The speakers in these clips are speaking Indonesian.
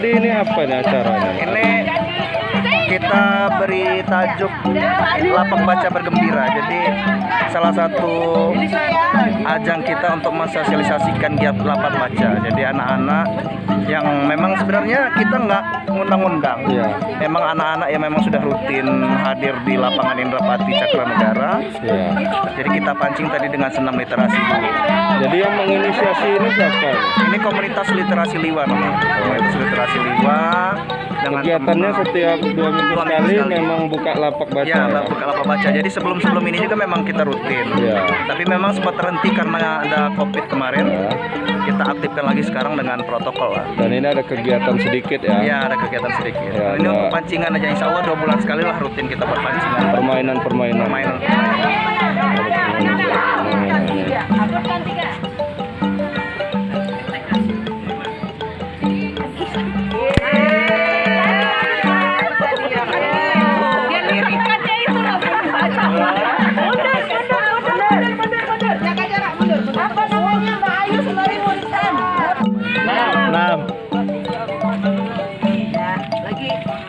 Jadi ini apa nih acaranya? Ini kita beri tajuk Lapak Baca Bergembira. Jadi salah satu ajang kita untuk mensosialisasikan giat lapak baca. Jadi anak-anak yang memang sebenarnya kita nggak ngundang-undang. Iya. Memang anak-anak yang memang sudah rutin hadir di lapangan Indrapati Cakranegara. Iya. Jadi kita pancing tadi dengan senam literasi. Jadi yang menginisiasi ini siapa? Ini komunitas literasi Liwa namanya. Komunitas literasi Liwa. Dengan Kegiatannya setiap 2 minggu sekali memang buka lapak baca. Ya, buka lapak baca. Jadi sebelum ini juga memang kita rutin. Ya. Tapi memang sempat terhenti karena ada COVID kemarin. Ya. Kita aktifkan lagi sekarang dengan protokol lah. Dan ini ada kegiatan sedikit ya. Ya, ada kegiatan sedikit. Ya, Ini ada untuk pancingan aja. Insya Allah 2 bulan sekali lah rutin kita berpancingan. Permainan-permainan.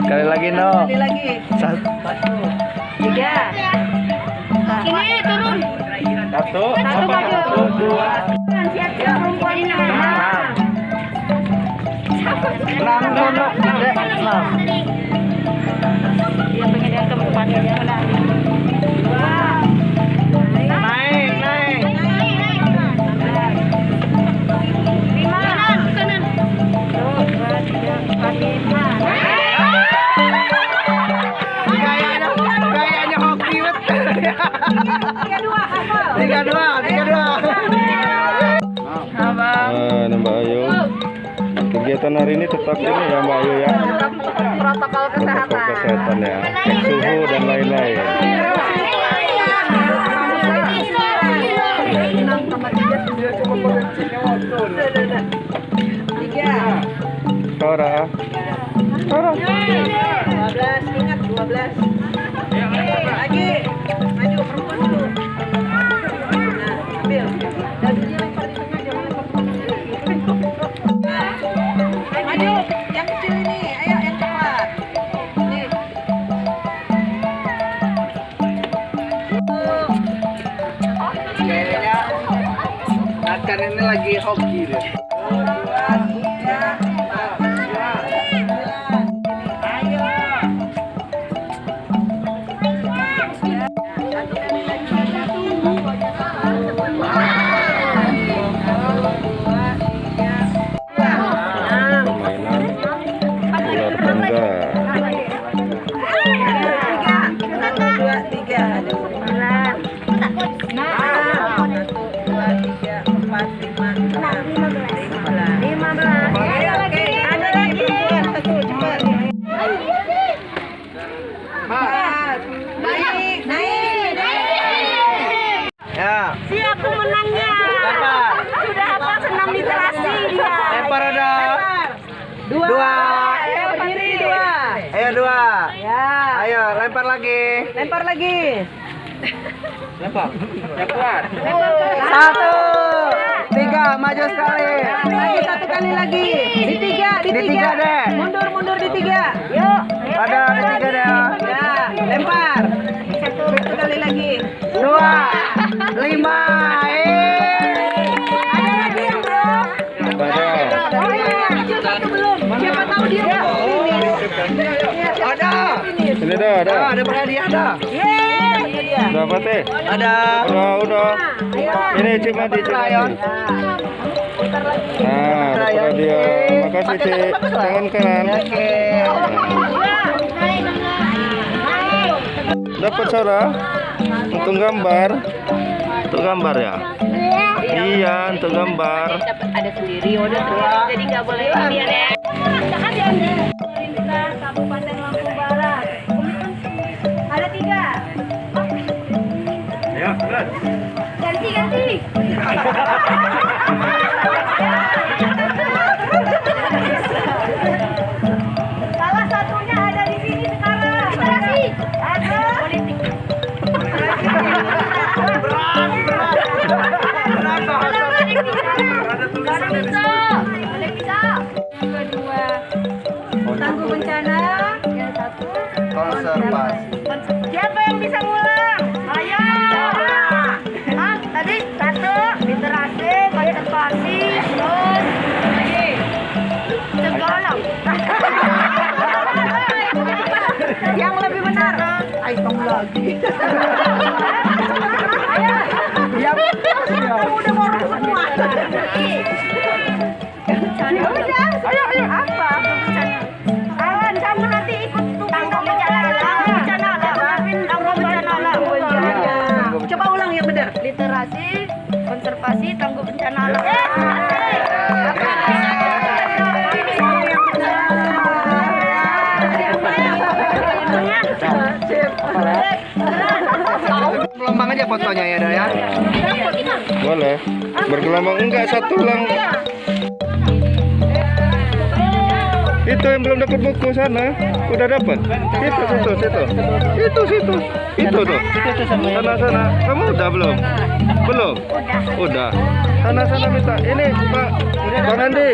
Sekali lagi no. Sekali lagi. 1, 3. Ini turun. 1, 2, siap-siap perempuan ini. 6. Dia pengen yang keempat ya. Naik. 5. Kanan. 2, 3, 4, 5. Gayanya hoki betul. 3-2 hafal. 3-2. Nah, Mbak Ayu. Kegiatan hari ini tetap ini ya Mbak Ayu ya. Protokol Protokol kesehatan ya. Cek suhu dan lain-lain. Tora. 12, ingat 12. Lagi. Maju perempuan dulu. Nah, ambil. Dan dia lempar di tengah, jangan lempar ke tengah. Maju, yang kecil ini. Ayo yang cepat. Nih. Kayaknya akan ini lagi hoki deh. Ya. Siap pemenangnya. Sudah hafal senam literasi dia. Lempar ada. 2. Ayo berdiri 2. Ayo 2. Ya. Ayo lempar lagi. Lempar lagi. Lempar. Yang kuat. 1, 1. 3, maju sekali. Lagi 1 kali lagi. Di 3 deh. Mundur di 3. Yuk. Ada di 3 deh. Ya, lempar. 1 kali lagi. 2, 5. Ada lagi yang belum? Oh iya, kecil 1 belum. Siapa tahu dia mau finish. Ada. Ini ada. Ada hadiah ada. Yeay. Berapa teh? Ada. Udah. Ini Cik Madi. Bentar lagi. Nah, dapat dia. Makasih Cik. Tangan kanan. Oke. Dapat saudara? Untuk gambar. Untuk gambar ya? Iya, untuk gambar. Dapat ada sendiri, udah jadi nggak boleh ini ya. Jangan diambil. Pemerintah Kabupaten Lampung Barat. Ada 3. Ya, benar. Ganti. Salah satunya ada di sini sekarang. Ada. Politik. Ada tulisan. Ada bisa. Kedua. Udah borong semua. Ayo, apa? Awan, kamu nanti ikut tangga bencana alam. Coba ulang yang benar. Literasi, konservasi, tangguh bencana alam. Gelombang aja fotonya ya, Dada ya. Boleh. Bergelombang enggak satu lang. Itu yang belum dapat buku sana. Udah dapat. Itu situ. Itu tuh. Sana. Kamu udah belum? Belum? Udah. Sana minta. Ini Pak Bang Andi.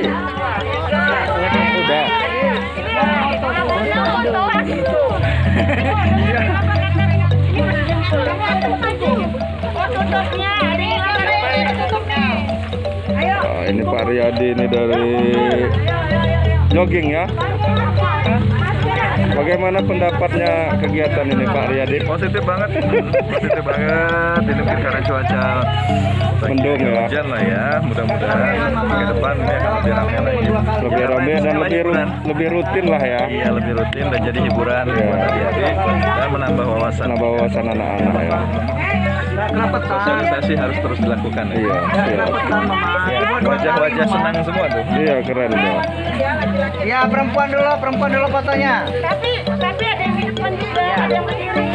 Udah. Nah, ini Pak Riyadi ini dari jogging ya. Bagaimana pendapatnya kegiatan ini Pak Riyadi? Positif banget. Ini mungkin karena cuaca Mendung ya. hujan lah ya. Mudah-mudahan ke depan ya akan lebih ramai lagi. Lebih ramai dan lebih rutin lah ya. Iya, lebih rutin dan jadi hiburan buat adik-adik dan menambah wawasan. Menambah wawasan anak-anak ya. Sosialisasi harus terus dilakukan ya. Iya. Wajah-wajah senang semua tuh. Iya keren ya. Ya, perempuan dulu fotonya. Tapi ada yang di depan juga, ada yang berdiri.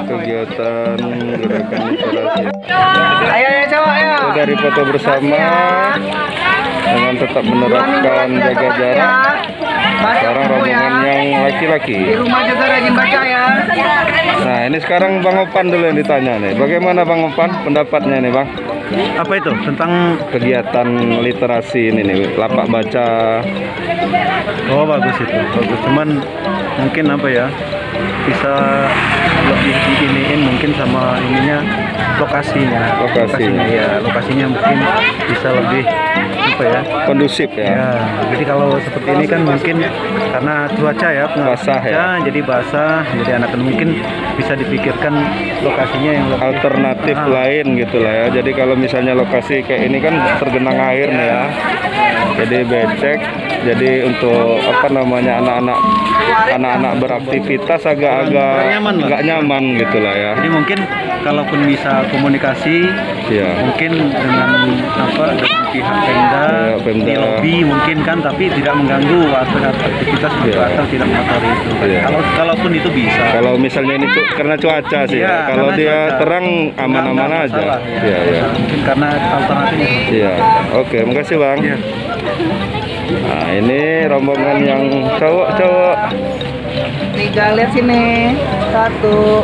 Kegiatan gerakan literasi. Ayo cowok ayo. Itu dari foto bersama dengan tetap menerapkan jaga jarak. Sekarang rombongan yang laki-laki. Di rumah juga rajin baca ya. Nah ini sekarang Bang Opan dulu yang ditanya nih. Bagaimana Bang Opan pendapatnya nih Bang? Apa itu? Tentang Kegiatan literasi ini nih, lapak baca. oh bagus itu. Bagus. Cuman mungkin apa ya? Bisa lebih diiniin mungkin sama ininya lokasinya ya, lokasinya mungkin bisa lebih apa ya, Kondusif ya. ya jadi kalau seperti ini kan mungkin karena cuaca ya pengaruh Basah ya. cuaca, jadi basah, jadi anak-anak mungkin bisa dipikirkan lokasinya yang lebih Alternatif lain gitu lah ya. Jadi kalau misalnya lokasi kayak ini kan tergenang air nih ya. Jadi becek. Jadi untuk apa namanya anak-anak beraktivitas agak-agak nggak nyaman gitu lah ya. jadi mungkin kalaupun bisa komunikasi Iya. mungkin dengan dengan pihak Pemda, Ya, Pemda. di lobi mungkin kan, tapi tidak mengganggu aktivitas Iya. atau tidak mengotori itu. Iya. Kalaupun itu bisa. Kalau misalnya ini karena cuaca sih Iya, ya. Kalau karena dia cuaca. terang aman-aman Nggak aja. masalah, ya. Iya, iya. Mungkin karena alternatifnya. Iya. Oke, makasih Bang. Iya. Nah, ini rombongan yang cowok-cowok. Tiga, lihat sini. Satu.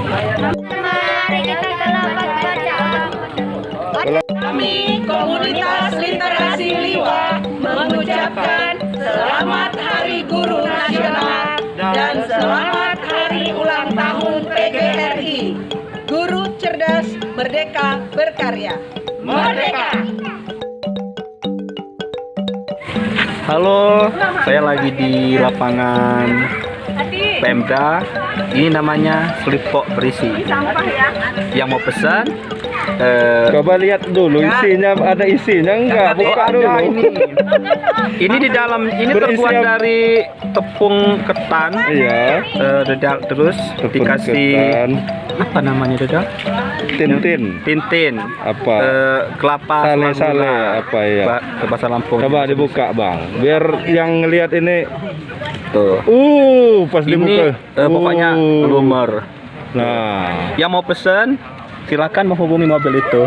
Mari kita ke lapak baca. Kami komunitas literasi Liwa mengucapkan selamat Hari Guru Nasional dan selamat Hari Ulang Tahun PGRI. Guru cerdas, merdeka, berkarya. Merdeka! Halo, saya lagi di lapangan Pemda. Ini namanya Slipok berisi. Yang mau pesan Coba lihat dulu isinya, ada isinya enggak? Buka dulu. ini di dalam ini Berisi terbuat apa? dari tepung ketan. Iya. Terus Tepung dikasih ketan. apa namanya Dada? Tintin. Tintin. Apa? Kelapa Sale-sale gula. apa ya? Bahasa Lampung. Coba dibuka Bang, biar yang lihat ini. Tuh. Pas Ini dibuka. pokoknya lumer. Nah, Yang mau pesen silakan menghubungi mobil itu.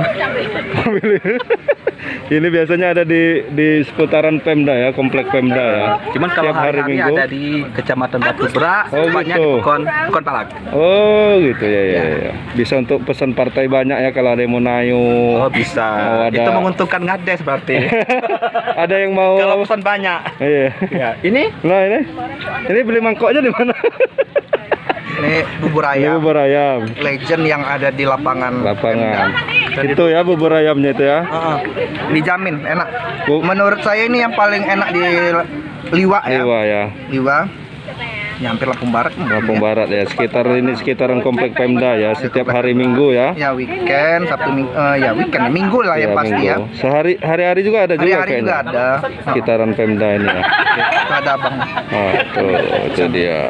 ini biasanya ada di seputaran Pemda ya, komplek Pemda ya. Cuman kalau Tiap hari hari-hari Minggu. ada di Kecamatan Batu Berak, Oh, tepatnya gitu. di Pekon Palak. Oh gitu ya. Bisa untuk pesan partai banyak ya kalau ada yang mau nayu. Oh bisa. Oh, ada. Itu menguntungkan ngades berarti. Ada yang mau. Kalau pesan banyak. Iya. Ya, ini Nah ini beli mangkoknya di mana? Ini bubur Ini ayam bubur ayam. legend yang ada di lapangan. Lapangan. Pemda. Itu ya bubur ayamnya itu ya. Dijamin enak. Bu- Menurut saya ini yang paling enak di Liwa ya. Liwa ya. Liwa. Ya, hampir Lampung Barat. Lampung Barat ya. Sekitaran komplek Pemda ya. Setiap hari Minggu ya. Ya weekend, Sabtu Minggu, ya weekend, Minggu lah yang pasti ya. Minggu. Hari-hari juga ada juga Hari-hari juga kayaknya. ada. Sekitaran Pemda ini ya. Itu ada abang. Oh, tuh, itu dia.